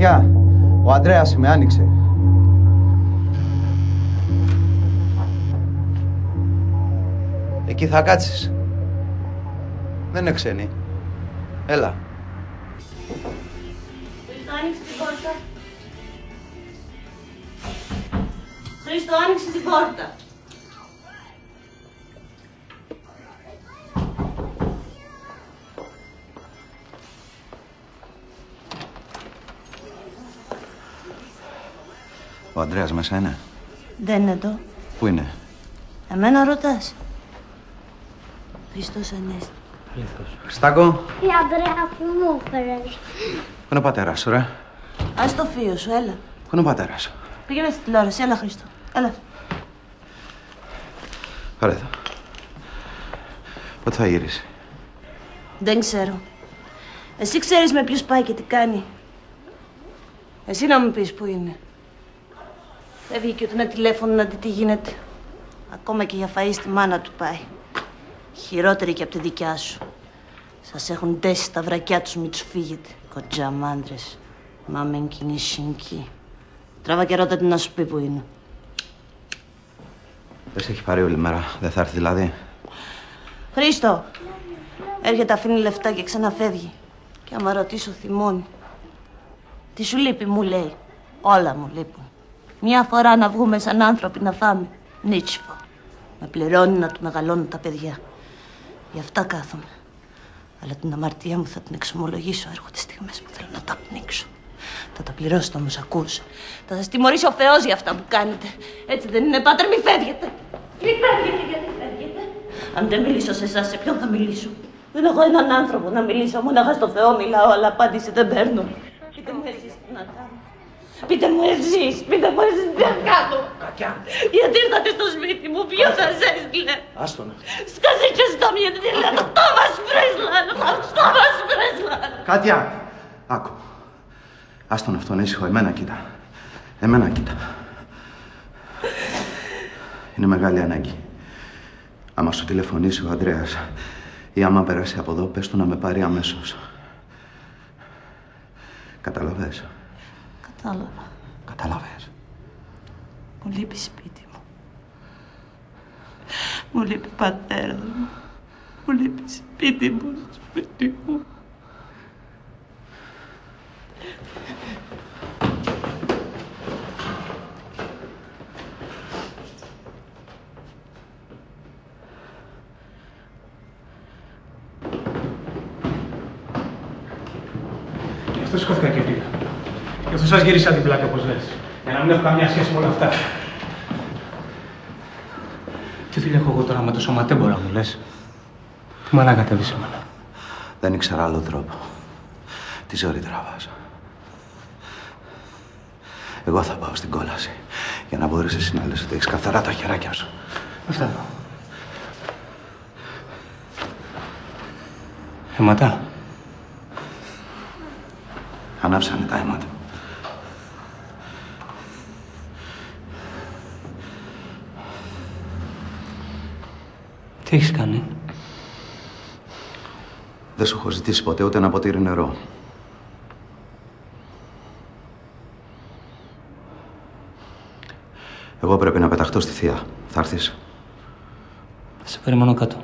Κατιά, ο Ανδρέας με άνοιξε. Εκεί θα κάτσεις. Δεν είναι ξένοι. Έλα. Χρήστο, άνοιξε την πόρτα. Χρήστο, άνοιξε την πόρτα. Ο Ανδρέας μέσα είναι. Δεν είναι εδώ. Πού είναι? Εμένα ρωτάς. Χριστός Ανέστη. Χριστάκο. Η Ανδρέα που μου έφερες. Πού είναι ο πατέρας σου, ρε? Ας το φύο σου, έλα. Πού είναι ο πατέρας σου? Πήγαινε στη τηλεόραση, έλα Χριστό. Έλα. Πάρε εδώ. Πότε θα γυρίσει? Δεν ξέρω. Εσύ ξέρεις με ποιους πάει και τι κάνει. Εσύ να μου πεις που είναι. Φεύγει και ούτε ένα τηλέφωνο να δει τι γίνεται. Ακόμα και για φαΐ στη μάνα του πάει. Χειρότερη και από τη δικιά σου. Σας έχουν ντέσει τα βρακιά τους, μην τους φύγετε. Κοτζαμάντρες. Μάμεν κινησινκή. Τράβα και ρώτα την να σου πει που είναι. Δεν σε έχει πάρει όλη μέρα. Δεν θα έρθει δηλαδή? Χρήστο. Έρχεται, αφήνει λεφτά και ξαναφεύγει. Και άμα ρωτήσω θυμώνει. Τι σου λείπει, μου λέει. Όλα μου λείπουν. Μια φορά να βγούμε σαν άνθρωποι να φάμε. Νίτσιφο. Με πληρώνει να του μεγαλώνω τα παιδιά. Γι' αυτά κάθομαι. Αλλά την αμαρτία μου θα την εξομολογήσω. Έρχονται στιγμές που θέλω να τα πνίξω. Θα τα πληρώσετε όμως, ακούς. Θα σας τιμωρήσει ο Θεός για αυτά που κάνετε. Έτσι δεν είναι, πάτερ, μη φεύγετε. Μη φεύγετε, γιατί φεύγετε. Αν δεν μιλήσω σε εσάς, σε ποιον θα μιλήσω? Δεν έχω έναν άνθρωπο να μιλήσω. Μόναχα στο Θεό μιλάω, αλλά απάντηση δεν παίρνω. Πείτε μου εσείς τι να κάνω. Πείτε μου εσείς τι να κάνω. Κατιά. Γιατί ήρθατε στο σπίτι μου, ποιος σας έστειλε? Άστονα. Σκάσε και στο μυαλό, τι λέω, αυτό μας πρέσλαν, αυτό μας πρέσλαν. Κάτια. Άκου. Άστον αυτόν ήσυχο. Εμένα κοίτα. Εμένα κοίτα. Είναι μεγάλη ανάγκη. Άμα σου τηλεφωνήσει ο Ανδρέας ή άμα περάσει από εδώ, πες του να με πάρει αμέσως. Καταλαβες? Κατάλαβα. Καταλαβες? Μου λείπει σπίτι μου. Μου λείπει πατέρα μου. Μου λείπει σπίτι μου, σπίτι μου. Γι' αυτό σηκώθηκα και πήγα. Γι' αυτό σας γύρισα την πλάτη, όπως λες. Για να μην έχω καμιά σχέση με όλα αυτά. Τι φίλε έχω εγώ τώρα με το σωματέμπορα μου, λες? Τι μαλάκα κατέβει σε μένα. Δεν ήξερα άλλο τρόπο. Τι ζωή τραβάς. Εγώ θα πάω στην κόλαση για να μπορείς εσύ να λες ότι έχεις καθαρά τα χεράκια σου. Αυτά εδώ. Αιματά. Ανάψανε τα αίματα. Τι έχεις κάνει? Δεν σου έχω ζητήσει ποτέ ούτε ένα ποτήρι νερό. Εγώ πρέπει να πεταχτώ στη θεία. Θα έρθεις? Σε περιμένω κάτω.